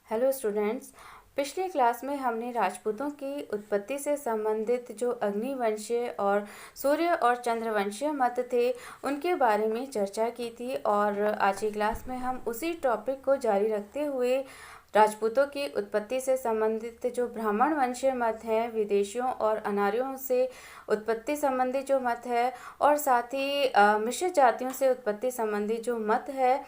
Hello students. पिछली class में हमने राजपूतों की उत्पत्ति से संबंधित जो अग्निवंशीय और सूर्य और चंद्रवंशीय मत थे उनके बारे में चर्चा की थी और आज की क्लास में हम उसी टॉपिक को जारी रखते हुए राजपूतों की उत्पत्ति से संबंधित जो ब्राह्मण वंशीय मत है, विदेशियों और अनार्यों से उत्पत्ति संबंधी जो मत है और साथ ही मिश्रित जातियों से उत्पत्ति संबंधी जो मत है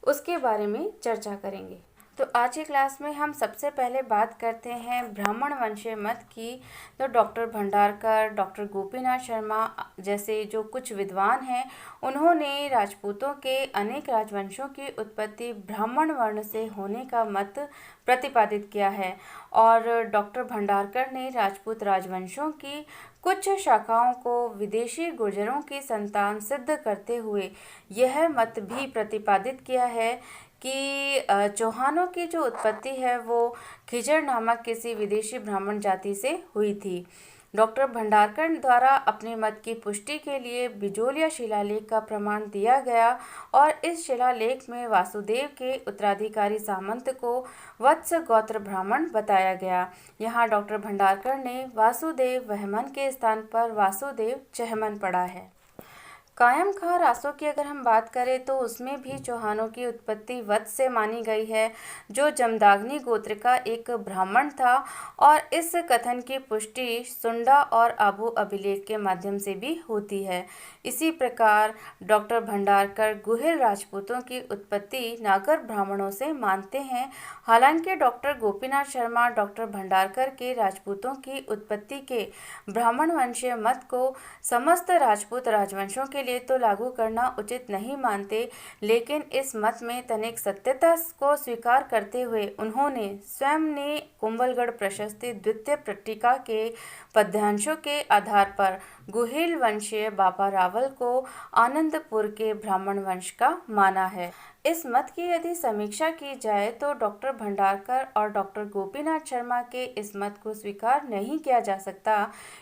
उसके बारे में चर्चा करेंगे। तो आज की क्लास में हम सबसे पहले बात करते हैं ब्राह्मण वंशीय मत की। तो डॉक्टर भंडारकर, डॉक्टर गोपीनाथ शर्मा जैसे जो कुछ विद्वान हैं उन्होंने राजपूतों के अनेक राजवंशों की उत्पत्ति ब्राह्मण वर्ण से होने का मत प्रतिपादित किया है और डॉक्टर भंडारकर ने राजपूत राजवंशों की कुछ शाखाओं को विदेशी गुर्जरों की संतान सिद्ध करते हुए यह मत भी प्रतिपादित किया है कि चौहानों की जो उत्पत्ति है वो खिजर नामक किसी विदेशी ब्राह्मण जाति से हुई थी। डॉक्टर भंडारकर द्वारा अपने मत की पुष्टि के लिए बिजोलिया शिलालेख का प्रमाण दिया गया और इस शिलालेख में वासुदेव के उत्तराधिकारी सामंत को वत्स गोत्र ब्राह्मण बताया गया। यहाँ डॉक्टर भंडारकर ने वासुदेव वहमन के स्थान पर वासुदेव चहमन पढ़ा है। कायम खां रासो की अगर हम बात करें तो उसमें भी चौहानों की उत्पत्ति वत्स से मानी गई है, जो जमदाग्नि गोत्र का एक ब्राह्मण था और इस कथन की पुष्टि सुंडा और आबू अभिलेख के माध्यम से भी होती है। इसी प्रकार डॉक्टर भंडारकर गुहिल राजपूतों की उत्पत्ति नागर ब्राह्मणों से मानते हैं। हालांकि डॉक्टर गोपीनाथ शर्मा डॉक्टर भंडारकर के राजपूतों की उत्पत्ति के ब्राह्मण वंशीय मत को समस्त राजपूत राजवंशों के लिए तो लागू करना उचित नहीं मानते, लेकिन इस मत में तनिक सत्यता को स्वीकार करते हुए उन्होंने स्वयं ने कुंभलगढ़ प्रशस्ति द्वितीय पट्टिका के पद्यांशों के आधार पर गुहिल वंशीय बाबा रावल को आनंदपुर के ब्राह्मण वंश का माना है। इस मत की यदि समीक्षा की जाए तो डॉक्टर भंडारकर और डॉक्टर गोपीनाथ शर्मा के इस मत को स्वीकार नहीं किया जा सकता,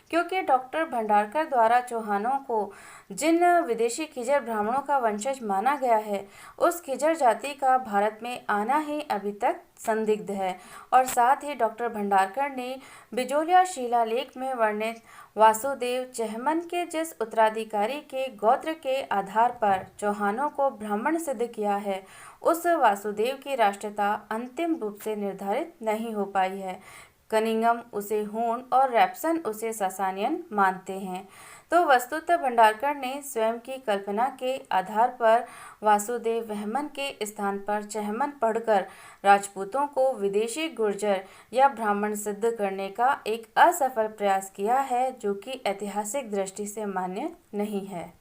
क्योंकि डॉक्टर भंडारकर द्वारा चौहानों को जिन विदेशी खिजर ब्राह्मणों का वंशज माना गया है उस खिजर जाति का भारत में आना ही अभी तक संदिग्ध है। और साथ ही डॉक्टर भंडारकर ने बिजोलिया शिलालेख में वर्णित वासुदेव चहमन के जिस उत्तराधिकारी के गोत्र के आधार पर चौहानों को ब्राह्मण सिद्ध किया है उस वासुदेव की राष्ट्रता अंतिम रूप से निर्धारित नहीं हो पाई है। कनिंगम उसे हूण और रैप्सन उसे ससानियन मानते हैं। तो वस्तुतः भंडारकर ने स्वयं की कल्पना के आधार पर वासुदेव वहमन के स्थान पर चहमन पढ़कर राजपूतों को विदेशी गुर्जर या ब्राह्मण सिद्ध करने का एक असफल प्रयास किया है, जो कि ऐतिहासिक दृष्टि से मान्य नहीं है।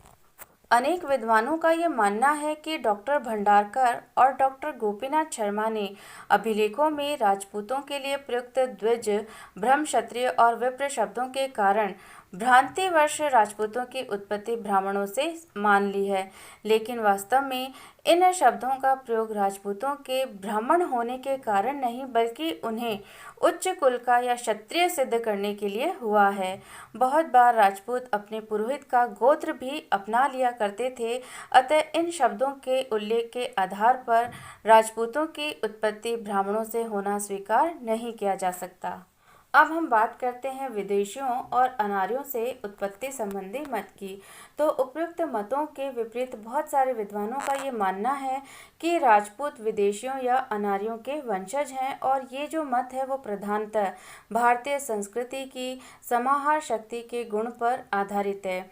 अनेक विद्वानों का ये मानना है कि डॉक्टर भंडारकर और डॉक्टर गोपीनाथ शर्मा ने अभिलेखों में राजपूतों के लिए प्रयुक्त द्विज, ब्रह्म, क्षत्रिय और विप्र शब्दों के कारण भ्रांतिवश राजपूतों की उत्पत्ति ब्राह्मणों से मान ली है, लेकिन वास्तव में इन शब्दों का प्रयोग राजपूतों के ब्राह्मण होने के कारण नहीं बल्कि उन्हें उच्च कुल का या क्षत्रिय सिद्ध करने के लिए हुआ है। बहुत बार राजपूत अपने पुरोहित का गोत्र भी अपना लिया करते थे, अतः इन शब्दों के उल्लेख के आधार पर राजपूतों की उत्पत्ति ब्राह्मणों से होना स्वीकार नहीं किया जा सकता। अब हम बात करते हैं विदेशियों और अनार्यों से उत्पत्ति संबंधी मत की। तो उपयुक्त मतों के विपरीत बहुत सारे विद्वानों का ये मानना है कि राजपूत विदेशियों या अनार्यों के वंशज हैं और ये जो मत है वो प्रधानतः भारतीय संस्कृति की समाहार शक्ति के गुण पर आधारित है।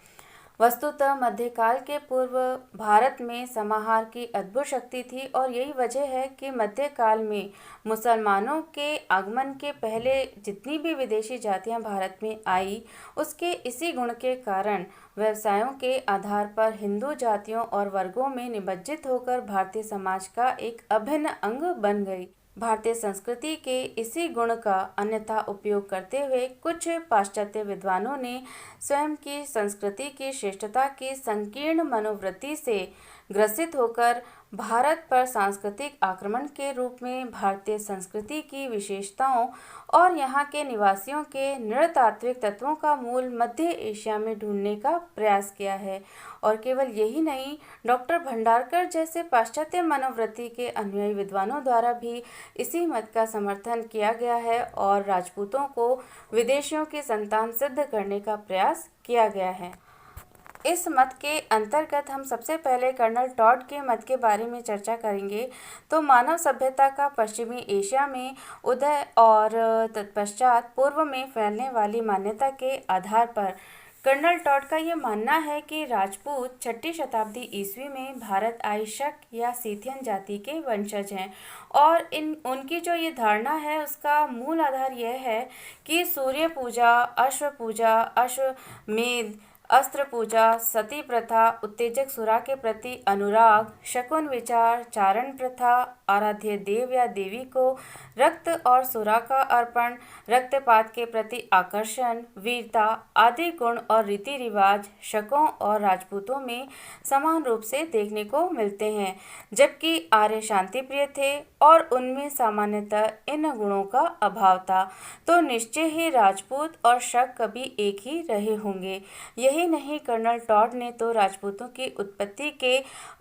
वस्तुतः मध्यकाल के पूर्व भारत में समाहार की अद्भुत शक्ति थी और यही वजह है कि मध्यकाल में मुसलमानों के आगमन के पहले जितनी भी विदेशी जातियां भारत में आई उसके इसी गुण के कारण व्यवसायों के आधार पर हिंदू जातियों और वर्गों में निमज्जित होकर भारतीय समाज का एक अभिन्न अंग बन गई। भारतीय संस्कृति के इसी गुण का अन्यथा उपयोग करते हुए कुछ पाश्चात्य विद्वानों ने स्वयं की संस्कृति की श्रेष्ठता की संकीर्ण मनोवृत्ति से ग्रसित होकर भारत पर सांस्कृतिक आक्रमण के रूप में भारतीय संस्कृति की विशेषताओं और यहाँ के निवासियों के नृतात्विक तत्वों का मूल मध्य एशिया में ढूंढने का प्रयास किया है। और केवल यही नहीं, डॉक्टर भंडारकर जैसे पाश्चात्य मनोवृत्ति के अनुयायी विद्वानों द्वारा भी इसी मत का समर्थन किया गया है और राजपूतों को विदेशियों की संतान सिद्ध करने का प्रयास किया गया है। इस मत के अंतर्गत हम सबसे पहले कर्नल टॉड के मत के बारे में चर्चा करेंगे। तो मानव सभ्यता का पश्चिमी एशिया में उदय और तत्पश्चात पूर्व में फैलने वाली मान्यता के आधार पर कर्नल टॉड का ये मानना है कि राजपूत 6ठी शताब्दी ईस्वी में भारत आई शक या सीथियन जाति के वंशज हैं। और उनकी जो ये धारणा है उसका मूल आधार यह है कि सूर्य पूजा, अश्वमेध, अस्त्र पूजा, सती प्रथा, उत्तेजक सुरा के प्रति अनुराग, शकुन विचार, चारण प्रथा, आराध्य देव या देवी को रक्त और सुरा का अर्पण, रक्तपात के प्रति आकर्षण, वीरता आदि गुण और रीति रिवाज शकों और राजपूतों में समान रूप से देखने को मिलते हैं, जबकि आर्य शांति प्रिय थे और उनमें सामान्यतः इन गुणों का अभाव था। तो निश्चय ही राजपूत और शक कभी एक ही रहे होंगे। यही नहीं, कर्नल टॉड ने तो राजपूतों की उत्पत्ति के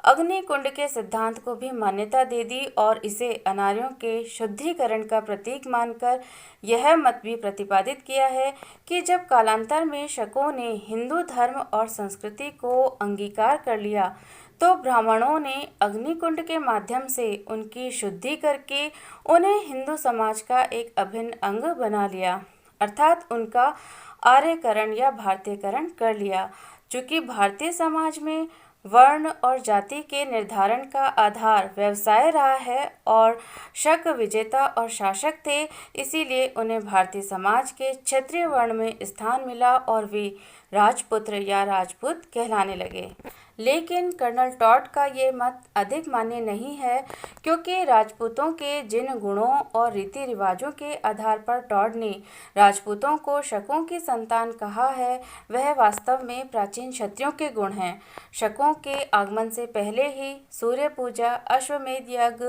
अग्निकुंड के सिद्धांत को भी मान्यता दे दी और इसे अनार्यों के शुद्धिकरण का प्रतीक मानकर यह मत भी प्रतिपादित किया है कि जब कालांतर में शकों ने हिंदू धर्म और संस्कृति को अंगीकार कर लिया तो ब्राह्मणों ने अग्निकुंड के माध्यम से उनकी शुद्धि करके उन्हें हिंदू समाज का एक अभिन्न अंग बना लिया, अर्थात उनका आर्यकरण या भारतीयकरण कर लिया। चूँकि भारतीय समाज में वर्ण और जाति के निर्धारण का आधार व्यवसाय रहा है और शक विजेता और शासक थे, इसीलिए उन्हें भारतीय समाज के क्षत्रिय वर्ण में स्थान मिला और वे राजपुत्र या राजपूत कहलाने लगे। लेकिन कर्नल टॉड का ये मत अधिक मान्य नहीं है, क्योंकि राजपूतों के जिन गुणों और रीति रिवाजों के आधार पर टॉड ने राजपूतों को शकों की संतान कहा है, वह वास्तव में प्राचीन क्षत्रियों के गुण हैं। शकों के आगमन से पहले ही सूर्य पूजा, अश्वमेध यज्ञ,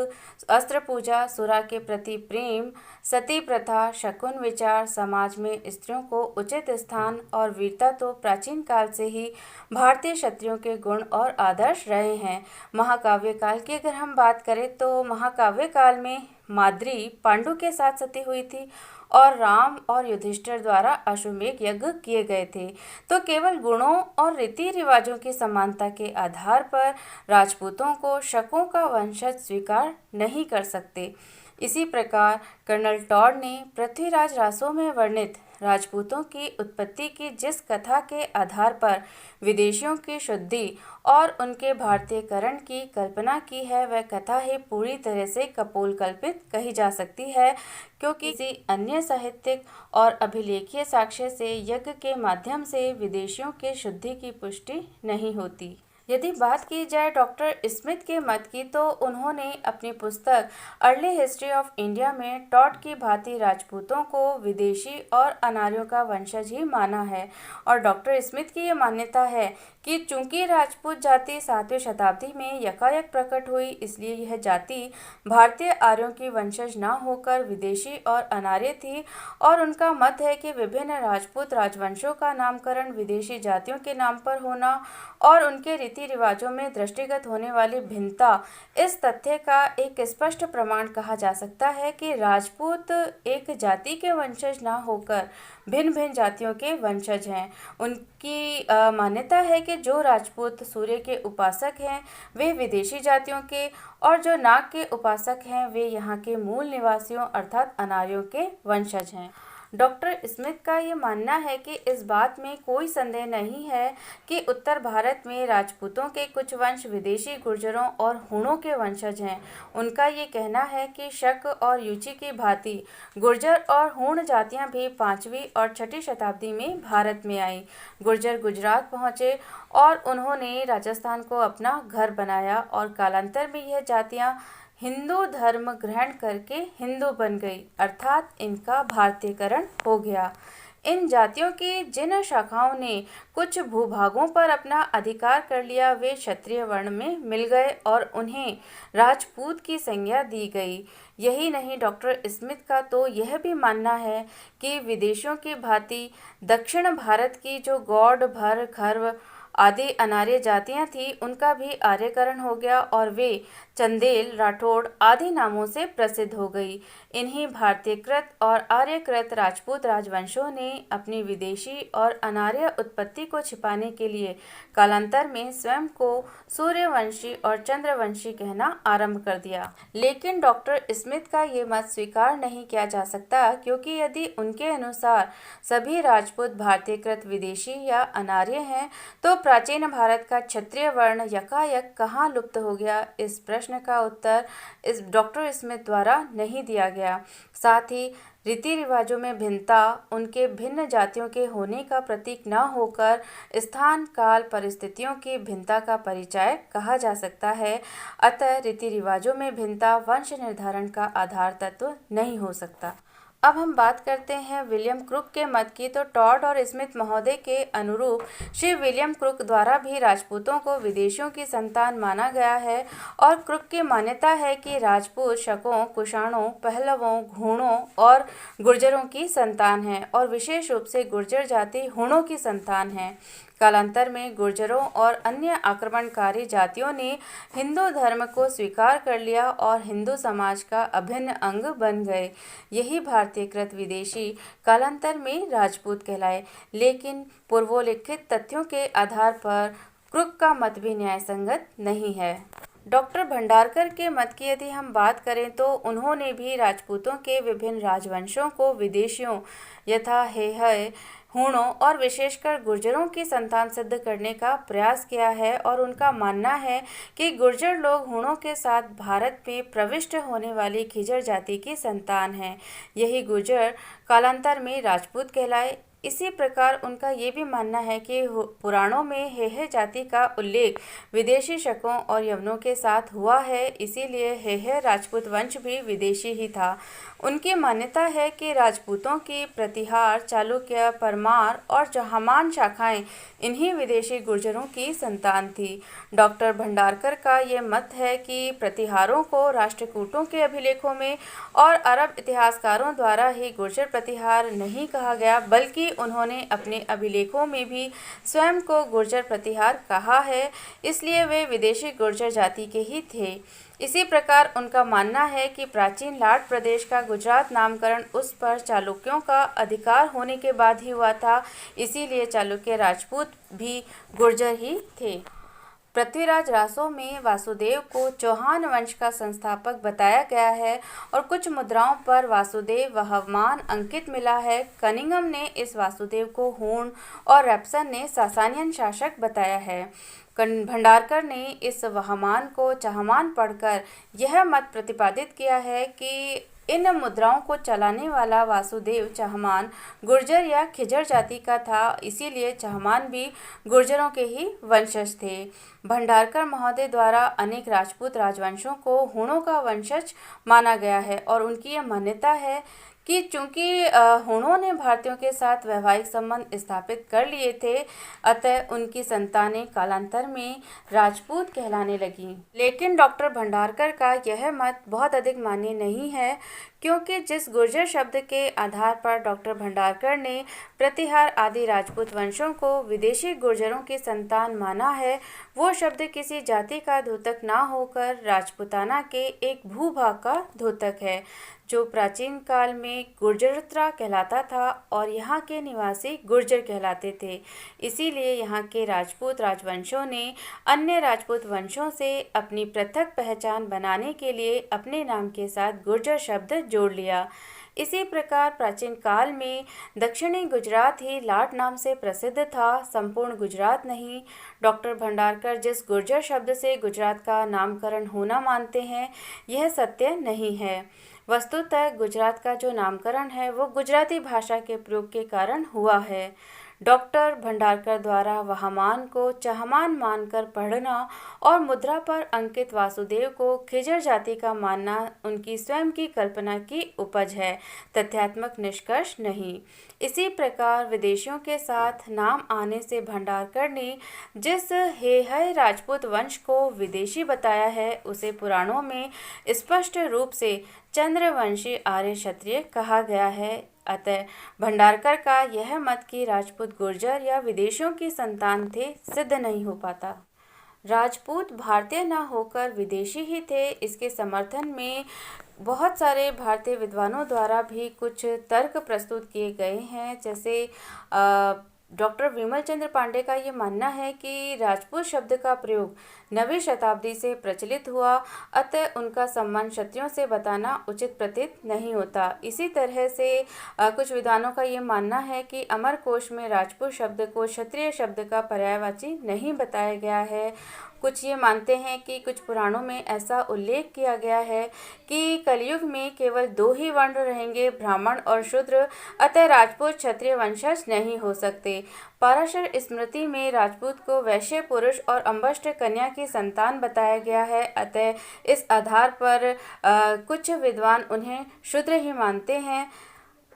अस्त्र पूजा, सुरा के प्रति प्रेम, सती प्रथा, शकुन विचार, समाज में स्त्रियों को उचित स्थान और वीरता तो प्राचीन काल से ही भारतीय क्षत्रियों के गुण और आदर्श रहे हैं। महाकाव्य काल की अगर हम बात करें तो महाकाव्य काल में माद्री पांडु के साथ सती हुई थी और राम और युधिष्ठिर द्वारा अश्वमेध यज्ञ किए गए थे। तो केवल गुणों और रीति रिवाजों की समानता के आधार पर राजपूतों को शकों का वंशज स्वीकार नहीं कर सकते। इसी प्रकार कर्नल टॉड ने पृथ्वीराज रासो में वर्णित राजपूतों की उत्पत्ति की जिस कथा के आधार पर विदेशियों की शुद्धि और उनके भारतीयकरण की कल्पना की है, वह कथा ही पूरी तरह से कपोलकल्पित कही जा सकती है, क्योंकि किसी अन्य साहित्यिक और अभिलेखीय साक्ष्य से यज्ञ के माध्यम से विदेशियों के शुद्धि की पुष्टि नहीं होती। यदि बात की जाए डॉक्टर स्मिथ के मत की, तो उन्होंने अपनी पुस्तक अर्ली हिस्ट्री ऑफ इंडिया में टॉड की भांति राजपूतों को विदेशी और अनार्यों का वंशज ही माना है। और डॉक्टर स्मिथ की ये मान्यता है कि चूंकि राजपूत जाति 7वीं शताब्दी में यकायक प्रकट हुई, इसलिए यह जाति भारतीय आर्यों की वंशज न होकर विदेशी और अनार्य थी। और उनका मत है कि विभिन्न राजपूत राजवंशों का नामकरण विदेशी जातियों के नाम पर होना और उनके रीति रिवाजों में दृष्टिगत होने वाली भिन्नता इस तथ्य का एक स्पष्ट प्रमाण कहा जा सकता है कि राजपूत एक जाति के वंशज न होकर भिन्न भिन्न जातियों के वंशज हैं। उनकी मान्यता है कि जो राजपूत सूर्य के उपासक हैं वे विदेशी जातियों के, और जो नाग के उपासक हैं वे यहाँ के मूल निवासियों अर्थात अनार्यों के वंशज हैं। डॉक्टर स्मिथ का ये मानना है कि इस बात में कोई संदेह नहीं है कि उत्तर भारत में राजपूतों के कुछ वंश विदेशी गुर्जरों और हूणों के वंशज हैं। उनका ये कहना है कि शक और युचि की भांति गुर्जर और हूण जातियां भी 5वीं और 6ठी शताब्दी में भारत में आई। गुर्जर गुजरात पहुँचे और उन्होंने राजस्थान को अपना घर बनाया और कालांतर में यह जातियाँ हिंदू धर्म ग्रहण करके हिंदू बन गई, अर्थात इनका भारतीयकरण हो गया। इन जातियों की जिन शाखाओं ने कुछ भूभागों पर अपना अधिकार कर लिया वे क्षत्रिय वर्ण में मिल गए और उन्हें राजपूत की संज्ञा दी गई। यही नहीं, डॉक्टर स्मिथ का तो यह भी मानना है कि विदेशियों की भांति दक्षिण भारत की जो गौड़, भर, खर्व आदि अनार्य जातियां थीं उनका भी आर्यकरण हो गया और वे चंदेल, राठौड़ आदि नामों से प्रसिद्ध हो गई। इन्हीं भारतीयकृत और आर्यकृत राजपूत राजवंशों ने अपनी विदेशी और अनार्य उत्पत्ति को छिपाने के लिए कालांतर में स्वयं को सूर्यवंशी और चंद्रवंशी कहना आरंभ कर दिया। लेकिन डॉक्टर स्मिथ का ये मत स्वीकार नहीं किया जा सकता, क्योंकि यदि उनके अनुसार सभी राजपूत भारतीयकृत विदेशी या अनार्य हैं तो प्राचीन भारत का क्षत्रिय वर्ण यकायक कहाँ लुप्त हो गया, इस प्रश्न का उत्तर इस डॉक्टर स्मिथ द्वारा नहीं दिया गया। साथ ही रीति रिवाजों में भिन्नता उनके भिन्न जातियों के होने का प्रतीक न होकर स्थान, काल, परिस्थितियों की भिन्नता का परिचय कहा जा सकता है। अतः रीति रिवाजों में भिन्नता वंश निर्धारण का आधार तत्व नहीं हो सकता। अब हम बात करते हैं विलियम क्रुक के मत की। तो टॉड और स्मिथ महोदय के अनुरूप श्री विलियम क्रुक द्वारा भी राजपूतों को विदेशियों की संतान माना गया है और क्रुक की मान्यता है कि राजपूत शकों, कुषाणों, पहलवों, घुणों और गुर्जरों की संतान है और विशेष रूप से गुर्जर जाति हुणों की संतान है। कालांतर में गुर्जरों और अन्य आक्रमणकारी जातियों ने हिंदू धर्म को स्वीकार कर लिया और हिंदू समाज का अभिन्न अंग बन गए। यही भारतीयकृत विदेशी कालांतर में राजपूत कहलाए। लेकिन पूर्वोल्लिखित तथ्यों के आधार पर क्रुक का मत भी न्यायसंगत नहीं है। डॉक्टर भंडारकर के मत की यदि हम बात करें तो उन्होंने भी राजपूतों के विभिन्न राजवंशों को विदेशियों यथा हेहय, हूणों और विशेषकर गुर्जरों की संतान सिद्ध करने का प्रयास किया है और उनका मानना है कि गुर्जर लोग हूणों के साथ भारत में प्रविष्ट होने वाली खिजर जाति की संतान हैं। यही गुर्जर कालांतर में राजपूत कहलाए। इसी प्रकार उनका ये भी मानना है कि पुराणों में हेहे जाति का उल्लेख विदेशी शकों और यवनों के साथ हुआ है, इसीलिए हेहे राजपूत वंश भी विदेशी ही था। उनकी मान्यता है कि राजपूतों की प्रतिहार, चालुक्य, परमार और चौहान शाखाएं इन्हीं विदेशी गुर्जरों की संतान थी। डॉक्टर भंडारकर का ये मत है कि प्रतिहारों को राष्ट्रकूटों के अभिलेखों में और अरब इतिहासकारों द्वारा ही गुर्जर प्रतिहार नहीं कहा गया, बल्कि उन्होंने अपने अभिलेखों में भी स्वयं को गुर्जर प्रतिहार कहा है, इसलिए वे विदेशी गुर्जर जाति के ही थे। इसी प्रकार उनका मानना है कि प्राचीन लाट प्रदेश का गुजरात नामकरण उस पर चालुक्यों का अधिकार होने के बाद ही हुआ था, इसीलिए चालुक्य राजपूत भी गुर्जर ही थे। पृथ्वीराज रासो में वासुदेव को चौहान वंश का संस्थापक बताया गया है और कुछ मुद्राओं पर वासुदेव वहमान अंकित मिला है। कनिंघम ने इस वासुदेव को हूण और रेप्सन ने सासानियन शासक बताया है। भंडारकर ने इस वहमान को चहमान पढ़कर यह मत प्रतिपादित किया है कि इन मुद्राओं को चलाने वाला वासुदेव चहमान गुर्जर या खिजर जाति का था, इसीलिए चहमान भी गुर्जरों के ही वंशज थे। भंडारकर महोदय द्वारा अनेक राजपूत राजवंशों को हूणों का वंशज माना गया है और उनकी यह मान्यता है कि चूंकि हूणों ने भारतीयों के साथ वैवाहिक संबंध स्थापित कर लिए थे, अतः उनकी संतानें कालांतर में राजपूत कहलाने लगीं। लेकिन डॉक्टर भंडारकर का यह मत बहुत अधिक मान्य नहीं है, क्योंकि जिस गुर्जर शब्द के आधार पर डॉक्टर भंडारकर ने प्रतिहार आदि राजपूत वंशों को विदेशी गुर्जरों की संतान माना है, वो शब्द किसी जाति का द्योतक न होकर राजपूताना के एक भूभाग का द्योतक है, जो प्राचीन काल में गुर्जरत्रा कहलाता था और यहाँ के निवासी गुर्जर कहलाते थे। इसीलिए यहाँ के राजपूत राजवंशों ने अन्य राजपूत वंशों से अपनी पृथक पहचान बनाने के लिए अपने नाम के साथ गुर्जर शब्द जोड़ लिया। इसी प्रकार प्राचीन काल में दक्षिणी गुजरात ही लाट नाम से प्रसिद्ध था, संपूर्ण गुजरात नहीं। डॉक्टर भंडारकर जिस गुर्जर शब्द से गुजरात का नामकरण होना मानते हैं, यह सत्य नहीं है। वस्तुतः गुजरात का जो नामकरण है वो गुजराती भाषा के प्रयोग के कारण हुआ है। डॉक्टर भंडारकर द्वारा वाहमान को चाहमान मानकर पढ़ना और मुद्रा पर अंकित वासुदेव को खिजर जाति का मानना उनकी स्वयं की कल्पना की उपज है, तथ्यात्मक निष्कर्ष नहीं। इसी प्रकार विदेशियों के साथ नाम आने से भंडारकर ने जिस हेहय राजपूत वंश को विदेशी बताया है उसे पुराणों में स्पष्ट रूप से चंद्रवंशी आर्य क्षत्रिय कहा गया है। अतः भंडारकर का यह मत कि राजपूत गुर्जर या विदेशियों की संतान थे सिद्ध नहीं हो पाता। राजपूत भारतीय न होकर विदेशी ही थे, इसके समर्थन में बहुत सारे भारतीय विद्वानों द्वारा भी कुछ तर्क प्रस्तुत किए गए हैं। जैसे डॉक्टर विमल चंद्र पांडे का ये मानना है कि राजपूत शब्द का प्रयोग 9वीं शताब्दी से प्रचलित हुआ, अतः उनका संबंध क्षत्रियों से बताना उचित प्रतीत नहीं होता। इसी तरह से कुछ विद्वानों का ये मानना है कि अमरकोश में राजपूत शब्द को क्षत्रिय शब्द का पर्यायवाची नहीं बताया गया है। कुछ ये मानते हैं कि कुछ पुराणों में ऐसा उल्लेख किया गया है कि कलयुग में केवल 2 ही वर्ण रहेंगे, ब्राह्मण और शूद्र, अतः राजपूत क्षत्रिय वंशज नहीं हो सकते। पाराशर स्मृति में राजपूत को वैश्य पुरुष और अंबष्ट कन्या की संतान बताया गया है, अतः इस आधार पर कुछ विद्वान उन्हें शूद्र ही मानते हैं।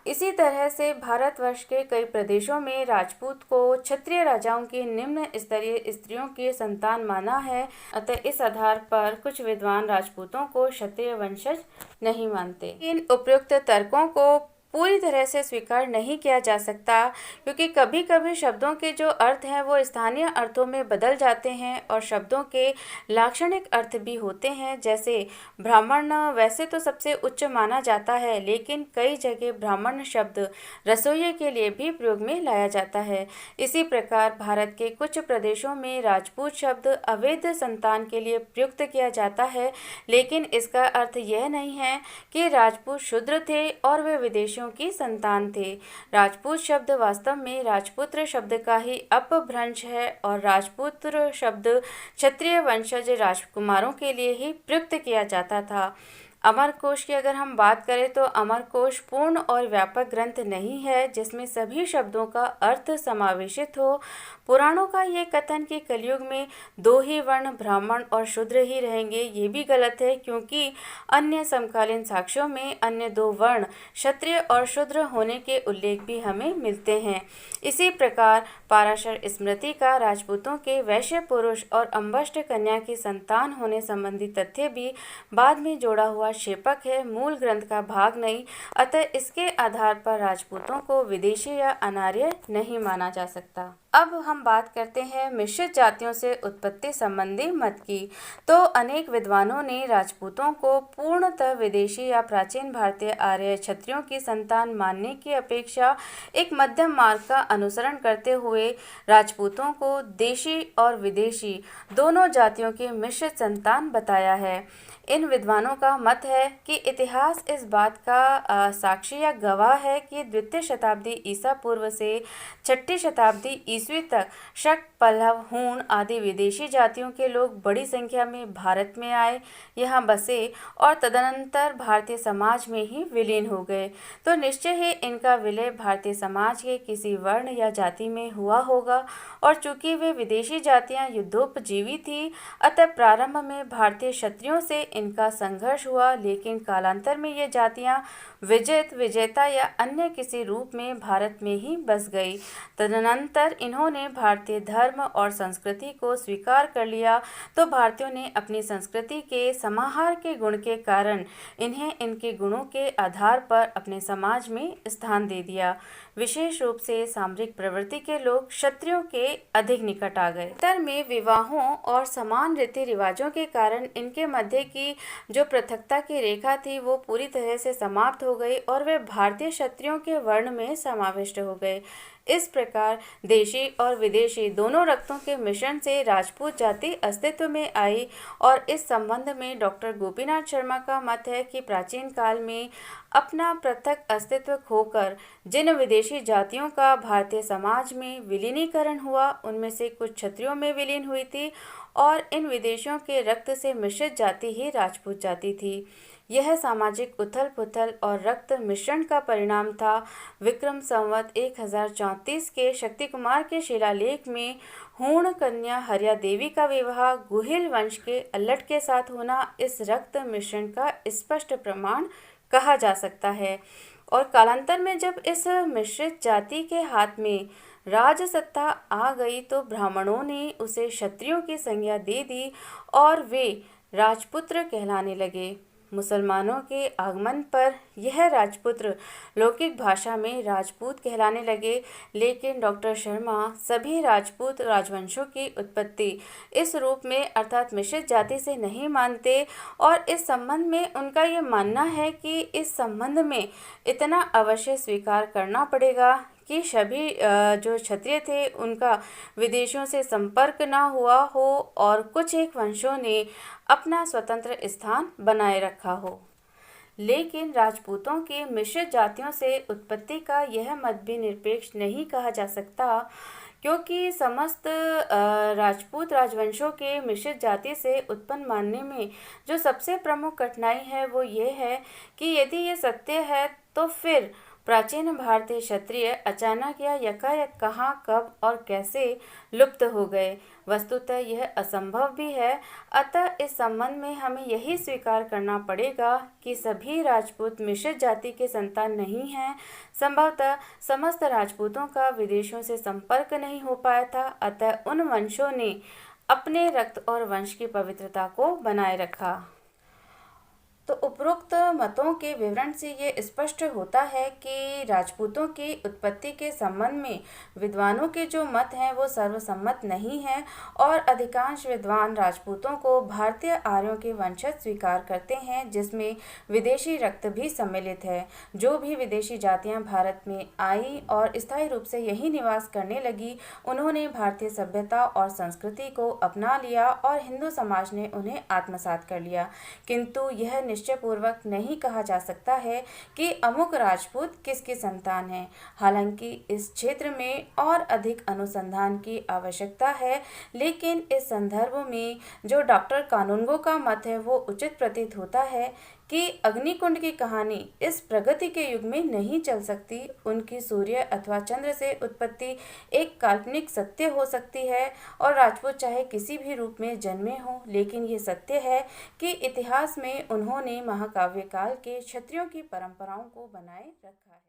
इसी तरह से भारतवर्ष के कई प्रदेशों में राजपूत को क्षत्रिय राजाओं की निम्न स्तरीय स्त्रियों की संतान माना है, अतः इस आधार पर कुछ विद्वान राजपूतों को क्षत्रिय वंशज नहीं मानते। इन उपयुक्त तर्कों को पूरी तरह से स्वीकार नहीं किया जा सकता, क्योंकि कभी कभी शब्दों के जो अर्थ हैं वो स्थानीय अर्थों में बदल जाते हैं और शब्दों के लाक्षणिक अर्थ भी होते हैं। जैसे ब्राह्मण वैसे तो सबसे उच्च माना जाता है, लेकिन कई जगह ब्राह्मण शब्द रसोइये के लिए भी प्रयोग में लाया जाता है। इसी प्रकार भारत के कुछ प्रदेशों में राजपूत शब्द अवैध संतान के लिए प्रयुक्त किया जाता है, लेकिन इसका अर्थ यह नहीं है कि राजपूत शूद्र थे और वे विदेशियों की संतान थे। राजपूत शब्द वास्तव में राजपुत्र शब्द का ही अपभ्रंश है और राजपुत्र शब्द क्षत्रिय वंशज राजकुमारों के लिए ही प्रयुक्त किया जाता था। अमरकोश की अगर हम बात करें तो अमरकोश पूर्ण और व्यापक ग्रंथ नहीं है जिसमें सभी शब्दों का अर्थ समावेशित हो। पुराणों का ये कथन कि कलयुग में 2 ही वर्ण ब्राह्मण और शूद्र ही रहेंगे, ये भी गलत है, क्योंकि अन्य समकालीन साक्ष्यों में अन्य 2 वर्ण क्षत्रिय और शूद्र होने के उल्लेख भी हमें मिलते हैं। इसी प्रकार पाराशर स्मृति का राजपूतों के वैश्य पुरुष और अंबष्ट कन्या की संतान होने संबंधी तथ्य भी बाद में जोड़ा हुआ क्षेपक है, मूल ग्रंथ का भाग नहीं, अतः इसके आधार पर राजपूतों को विदेशी या अनार्य नहीं माना जा सकता। अब हम बात करते हैं मिश्रित जातियों से उत्पत्ति संबंधी मत की। तो अनेक विद्वानों ने राजपूतों को पूर्णतः विदेशी या प्राचीन भारतीय आर्य क्षत्रियों की संतान मानने की अपेक्षा एक मध्यम मार्ग का अनुसरण करते हुए राजपूतों को देशी और विदेशी दोनों जातियों की मिश्रित संतान बताया है। इन विद्वानों का मत है कि इतिहास इस बात का साक्षी या गवाह है कि 2वीं शताब्दी ईसा पूर्व से 6ठी शताब्दी ईस्वी तक शक, पल्लव, हूण आदि विदेशी जातियों के लोग बड़ी संख्या में भारत में आए, यहाँ बसे और तदनंतर भारतीय समाज में ही विलीन हो गए। तो निश्चय ही इनका विलय भारतीय समाज के किसी वर्ण या जाति में हुआ होगा, और चूंकि वे विदेशी जातियाँ युद्धोपजीवी थी, अतः प्रारंभ में भारतीय क्षत्रियों से इनका संघर्ष हुआ, लेकिन कालांतर में ये जातियां विजित, विजेता या अन्य किसी रूप में भारत में ही बस गई। तदनंतर इन्होंने भारतीय धर्म और संस्कृति को स्वीकार कर लिया, तो भारतीयों ने अपनी संस्कृति के समाहार के गुण के कारण इन्हें इनके गुणों के आधार पर अपने समाज में स्थान दे दिया। विशेष रूप से सामरिक प्रवृत्ति के लोग क्षत्रियों के अधिक निकट आ गए। उत्तर में विवाहों और समान रीति रिवाजों के कारण इनके मध्य की जो पृथकता की रेखा थी वो पूरी तरह से समाप्त हो गई और वे भारतीय क्षत्रियों के वर्ण में समाविष्ट हो गए। इस प्रकार देशी और विदेशी दोनों रक्तों के मिश्रण से राजपूत जाति अस्तित्व में आई, और इस संबंध में डॉक्टर गोपीनाथ शर्मा का मत है कि प्राचीन काल में अपना पृथक अस्तित्व खोकर जिन विदेशी जातियों का भारतीय समाज में विलीनीकरण हुआ, उनमें से कुछ क्षत्रियों में विलीन हुई थी और इन विदेशियों के रक्त से मिश्रित जाति ही राजपूत जाति थी। यह सामाजिक उथल-पुथल और रक्त मिश्रण का परिणाम था। विक्रम संवत 1034 के शक्ति कुमार के शिलालेख में हूण कन्या हर्या देवी का विवाह गुहिल वंश के अल्लट के साथ होना इस रक्त मिश्रण का स्पष्ट प्रमाण कहा जा सकता है। और कालांतर में जब इस मिश्रित जाति के हाथ में राज सत्ता आ गई तो ब्राह्मणों ने उसे क्षत्रियों की संज्ञा दे दी और वे राजपुत्र कहलाने लगे। मुसलमानों के आगमन पर यह राजपुत्र लौकिक भाषा में राजपूत कहलाने लगे, लेकिन डॉक्टर शर्मा सभी राजपूत राजवंशों की उत्पत्ति इस रूप में अर्थात मिश्रित जाति से नहीं मानते और इस संबंध में उनका ये मानना है कि इस संबंध में इतना अवश्य स्वीकार करना पड़ेगा कि सभी जो क्षत्रिय थे उनका विदेशियों से संपर्क ना हुआ हो और कुछ एक वंशों ने अपना स्वतंत्र स्थान बनाए रखा हो। लेकिन राजपूतों की मिश्रित जातियों से उत्पत्ति का यह मत भी निरपेक्ष नहीं कहा जा सकता, क्योंकि समस्त राजपूत राजवंशों के मिश्रित जाति से उत्पन्न मानने में जो सबसे प्रमुख कठिनाई है वो ये है कि यदि ये सत्य है तो फिर प्राचीन भारतीय क्षत्रिय अचानक या यकायक कहाँ, कब और कैसे लुप्त हो गए। वस्तुतः यह असंभव भी है। अतः इस संबंध में हमें यही स्वीकार करना पड़ेगा कि सभी राजपूत मिश्रित जाति के संतान नहीं हैं। संभवतः समस्त राजपूतों का विदेशों से संपर्क नहीं हो पाया था, अतः उन वंशों ने अपने रक्त और वंश की पवित्रता को बनाए रखा। तो उपरोक्त मतों के विवरण से ये स्पष्ट होता है कि राजपूतों की उत्पत्ति के संबंध में विद्वानों के जो मत हैं वो सर्वसम्मत नहीं हैं और अधिकांश विद्वान राजपूतों को भारतीय आर्यों के वंशज स्वीकार करते हैं, जिसमें विदेशी रक्त भी सम्मिलित है। जो भी विदेशी जातियां भारत में आई और स्थायी रूप से यहीं निवास करने लगी, उन्होंने भारतीय सभ्यता और संस्कृति को अपना लिया और हिंदू समाज ने उन्हें आत्मसात कर लिया। किंतु यह निश्चय पूर्वक नहीं कहा जा सकता है कि अमुक राजपूत किसकी संतान है। हालांकि इस क्षेत्र में और अधिक अनुसंधान की आवश्यकता है, लेकिन इस संदर्भ में जो डॉक्टर कानूनगो का मत है वो उचित प्रतीत होता है कि अग्निकुंड की कहानी इस प्रगति के युग में नहीं चल सकती। उनकी सूर्य अथवा चंद्र से उत्पत्ति एक काल्पनिक सत्य हो सकती है और राजपूत चाहे किसी भी रूप में जन्मे हों, लेकिन ये सत्य है कि इतिहास में उन्होंने महाकाव्य काल के क्षत्रियों की परंपराओं को बनाए रखा है।